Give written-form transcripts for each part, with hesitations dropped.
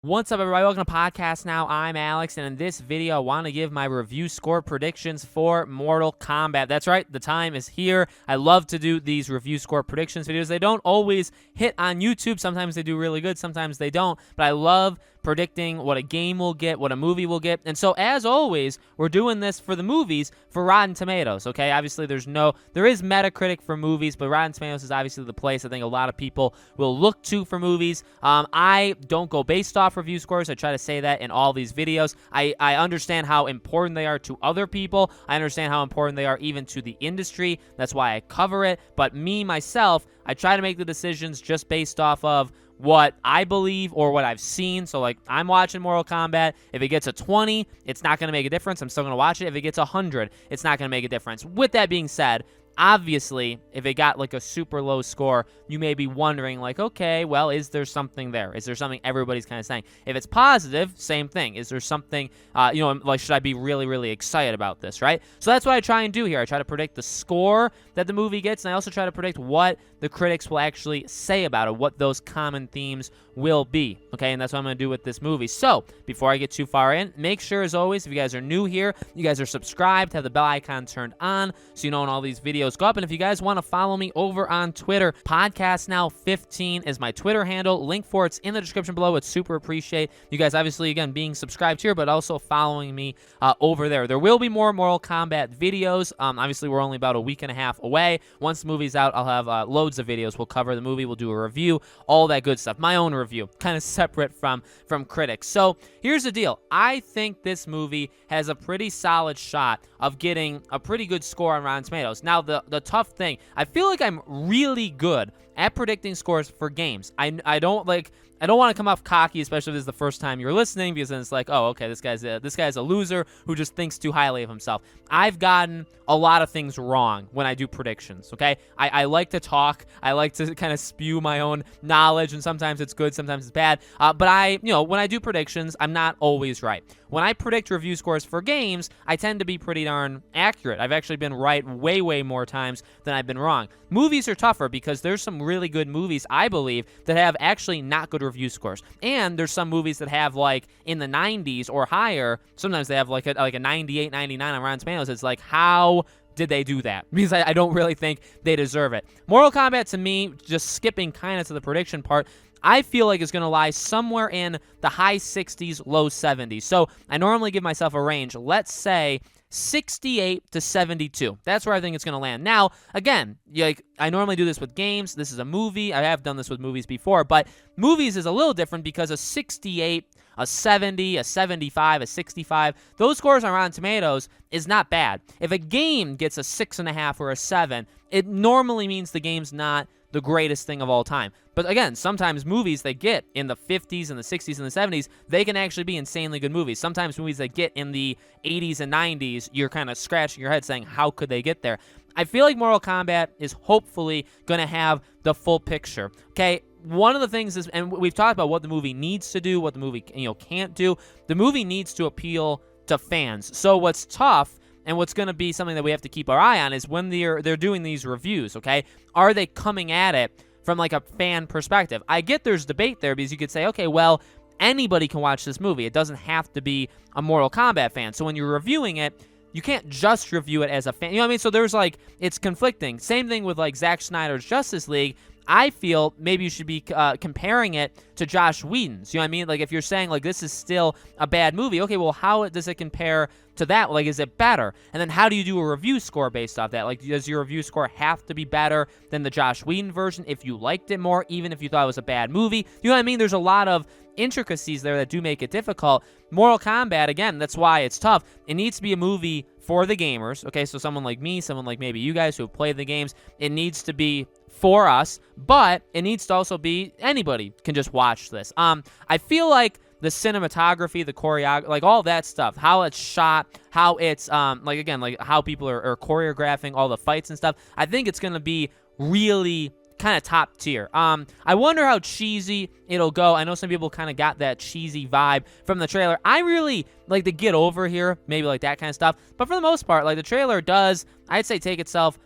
What's up, everybody? Welcome to Podcast Now. I'm Alex, and in this video, I want to give my review score predictions for Mortal Kombat. That's right, the time is here. I love to do these review score predictions videos. They don't always hit on YouTube. Sometimes they do really good, sometimes they don't, but I love predicting what a game will get, what a movie will get. And so, as always, we're doing this for the movies for Rotten Tomatoes, okay? Obviously, there is Metacritic for movies, but Rotten Tomatoes is obviously the place I think a lot of people will look to for movies. I don't go based off review scores. I try to say that in all these videos. I understand how important they are to other people. I understand how important they are even to the industry. That's why I cover it. But me, myself, I try to make the decisions just based off of what I believe or what I've seen. So, like, I'm watching Mortal Kombat. If it gets a 20, it's not going to make a difference. I'm still going to watch it. If it gets 100, it's not going to make a difference. With that being said, obviously, if it got like a super low score, you may be wondering, like, okay, well, is there something there? Is there something everybody's kind of saying? If it's positive, same thing. Is there something, like, should I be really, really excited about this, right? So that's what I try and do here. I try to predict the score that the movie gets, and I also try to predict what the critics will actually say about it, what those common themes will be, okay? And that's what I'm going to do with this movie. So, before I get too far in, make sure, as always, if you guys are new here, you guys are subscribed, have the bell icon turned on so you know when all these videos go up. And if you guys want to follow me over on Twitter, Podcast Now 15 is my Twitter handle. Link for it's in the description below. It's super appreciate you guys, obviously, again, being subscribed here, but also following me over there. There will be more Mortal Kombat videos. Obviously, we're only about a week and a half away. Once the movie's out, I'll have loads of videos. We'll cover the movie. We'll do a review, all that good stuff. My own review, kind of separate from critics. So here's the deal. I think this movie has a pretty solid shot of getting a pretty good score on Rotten Tomatoes. Now, the tough thing, I feel like I'm really good at predicting scores for games. I don't want to come off cocky, especially if this is the first time you're listening, because then it's like, oh, okay, this guy's a loser who just thinks too highly of himself. I've gotten a lot of things wrong when I do predictions, okay? I like to talk. I like to kind of spew my own knowledge, and sometimes it's good, sometimes it's bad. But when I do predictions, I'm not always right. When I predict review scores for games, I tend to be pretty darn accurate. I've actually been right way, way more times than I've been wrong. Movies are tougher because there's some really good movies, I believe, that have actually not good review scores. And there's some movies that have, like, in the 90s or higher, sometimes they have like a 98, 99 on Rotten Tomatoes. It's like, how did they do that? Because I don't really think they deserve it. Mortal Kombat, to me, just skipping kind of to the prediction part, I feel like it's going to lie somewhere in the high 60s, low 70s. So I normally give myself a range. Let's say 68 to 72. That's where I think it's going to land. Now, again, I normally do this with games. This is a movie. I have done this with movies before, but movies is a little different because a 68, a 70, a 75, a 65, those scores on Rotten Tomatoes is not bad. If a game gets a 6.5 or a 7, it normally means the game's not the greatest thing of all time. But again, sometimes movies they get in the 50s and the 60s and the 70s, they can actually be insanely good movies. Sometimes movies that get in the 80s and 90s, you're kind of scratching your head saying, how could they get there? I feel like Mortal Kombat is hopefully going to have the full picture. Okay, one of the things is, and we've talked about what the movie needs to do, what the movie can't do. The movie needs to appeal to fans. So what's tough and what's going to be something that we have to keep our eye on is when they're doing these reviews, okay? Are they coming at it from like a fan perspective? I get there's debate there because you could say, okay, well, anybody can watch this movie. It doesn't have to be a Mortal Kombat fan. So when you're reviewing it, you can't just review it as a fan. You know what I mean? So there's like, it's conflicting. Same thing with like Zack Snyder's Justice League. I feel maybe you should be comparing it to Joss Whedon's. You know what I mean? Like, if you're saying, like, this is still a bad movie, okay, well, how does it compare to that? Like, is it better? And then how do you do a review score based off that? Like, does your review score have to be better than the Joss Whedon version if you liked it more, even if you thought it was a bad movie? You know what I mean? There's a lot of intricacies there that do make it difficult. Mortal Kombat, again, that's why it's tough. It needs to be a movie for the gamers, okay? So someone like me, someone like maybe you guys who have played the games, it needs to be for us, but it needs to also be anybody can just watch this. I feel like the cinematography, the choreography, like all that stuff, how it's shot, how it's like how people are choreographing all the fights and stuff. I think it's gonna be really kind of top tier. I wonder how cheesy it'll go. I know some people kind of got that cheesy vibe from the trailer. I really like the Get Over Here, maybe like that kind of stuff. But for the most part, like the trailer does, I'd say, take itself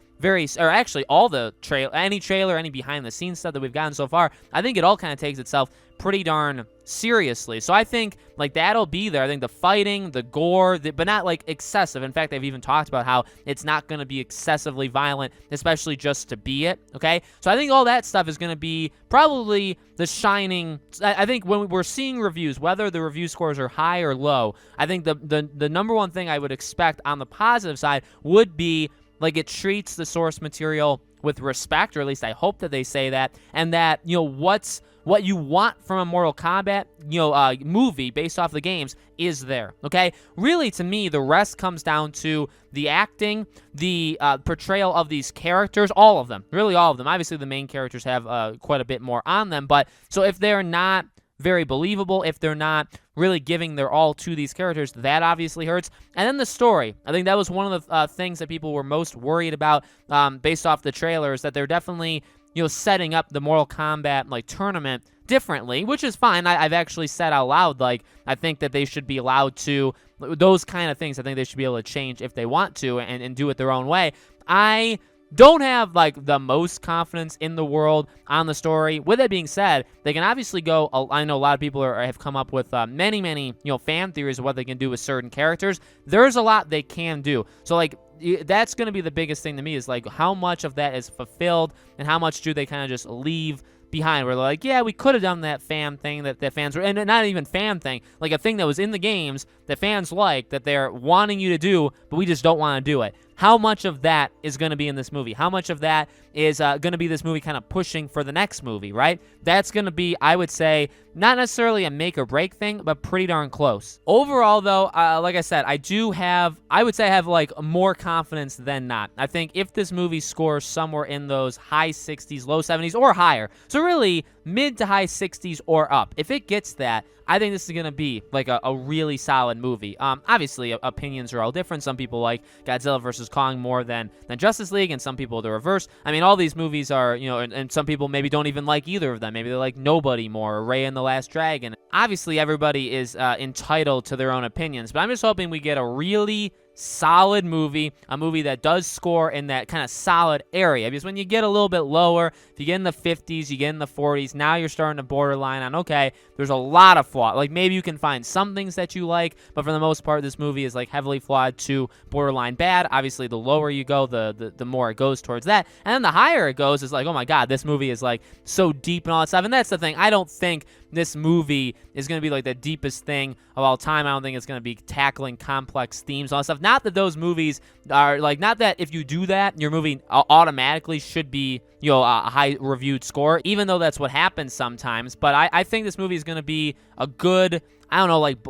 all the any trailer, any behind the scenes stuff that we've gotten so far, I think it all kind of takes itself pretty darn seriously. So I think like that'll be there. I think the fighting, the gore, but not like excessive. In fact, they've even talked about how it's not going to be excessively violent, especially just to be it. Okay, so I think all that stuff is going to be probably the shining. I think when we're seeing reviews, whether the review scores are high or low, I think the number one thing I would expect on the positive side would be like it treats the source material with respect, or at least I hope that they say that, and that, you know, what you want from a Mortal Kombat, movie based off the games is there, okay? Really, to me, the rest comes down to the acting, the portrayal of these characters, all of them, really all of them. Obviously, the main characters have quite a bit more on them, but so if they're not very believable, if they're not really giving their all to these characters, that obviously hurts. And then the story. I think that was one of the things that people were most worried about based off the trailers, that they're definitely, setting up the Mortal Kombat like tournament differently, which is fine. I've actually said out loud, like, I think that they should be allowed to, those kind of things, I think they should be able to change if they want to and do it their own way. I don't have like the most confidence in the world on the story. With that being said, they can obviously go, I know a lot of people have come up with many fan theories of what they can do with certain characters. There's a lot they can do. So like that's going to be the biggest thing to me, is like how much of that is fulfilled and how much do they kind of just leave behind, where they're like, yeah, we could have done that fan thing that fans were, and not even fan thing, like a thing that was in the games that fans like, that they're wanting you to do, but we just don't want to do it. How much of that is going to be in this movie? How much of that is going to be this movie kind of pushing for the next movie, right? That's going to be, I would say, not necessarily a make or break thing, but pretty darn close. Overall, though, like I said, I would say I have like more confidence than not. I think if this movie scores somewhere in those high 60s, low 70s, or higher, so really mid to high 60s or up, if it gets that, I think this is going to be like a really solid movie. Obviously, opinions are all different. Some people like Godzilla vs. Kong more than Justice League, and some people the reverse. I mean, all these movies are, and some people maybe don't even like either of them. Maybe they like Nobody more, or Rey and the Last Dragon. Obviously, everybody is entitled to their own opinions, but I'm just hoping we get a really solid movie, a movie that does score in that kind of solid area. Because when you get a little bit lower, if you get in the 50s, you get in the 40s, now you're starting to borderline on, okay, there's a lot of flaw. Like, maybe you can find some things that you like, but for the most part, this movie is like heavily flawed to borderline bad. Obviously, the lower you go, the more it goes towards that. And then the higher it goes, is like, oh my God, this movie is like so deep and all that stuff. And that's the thing. I don't think this movie is going to be like the deepest thing of all time. I don't think it's going to be tackling complex themes, all that stuff. Not that those movies are like, not that if you do that, your movie automatically should be, a high reviewed score, even though that's what happens sometimes. But I think this movie is going to be a good, I don't know, like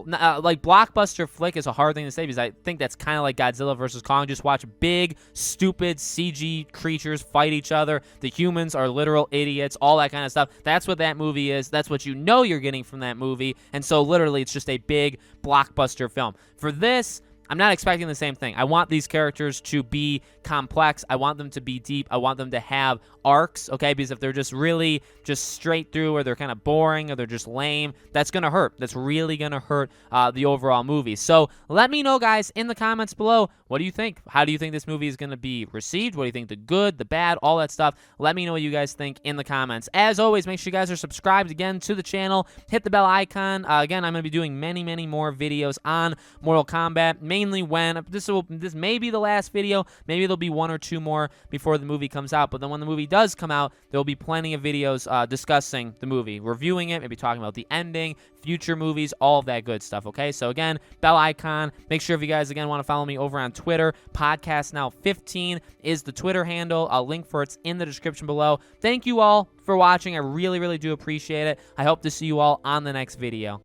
blockbuster flick is a hard thing to say, because I think that's kind of like Godzilla vs. Kong. Just watch big, stupid CG creatures fight each other. The humans are literal idiots, all that kind of stuff. That's what that movie is. That's what you're getting from that movie. And so literally it's just a big blockbuster film. For this, I'm not expecting the same thing. I want these characters to be complex. I want them to be deep. I want them to have arcs, okay? Because if they're just really just straight through, or they're kind of boring, or they're just lame, that's going to hurt. That's really going to hurt the overall movie. So let me know, guys, in the comments below, what do you think? How do you think this movie is going to be received? What do you think? The good, the bad, all that stuff. Let me know what you guys think in the comments. As always, make sure you guys are subscribed again to the channel. Hit the bell icon. Again, I'm going to be doing many more videos on Mortal Kombat, mainly when this may be the last video. Maybe there'll be one or two more before the movie comes out, but then when the movie does come out, there'll be plenty of videos discussing the movie, reviewing it, maybe talking about the ending, future movies, all of that good stuff, okay? So again, bell icon. Make sure if you guys, again, want to follow me over on Twitter, PodcastNow15 is the Twitter handle. I'll link for it's in the description below. Thank you all for watching. I really do appreciate it. I hope to see you all on the next video.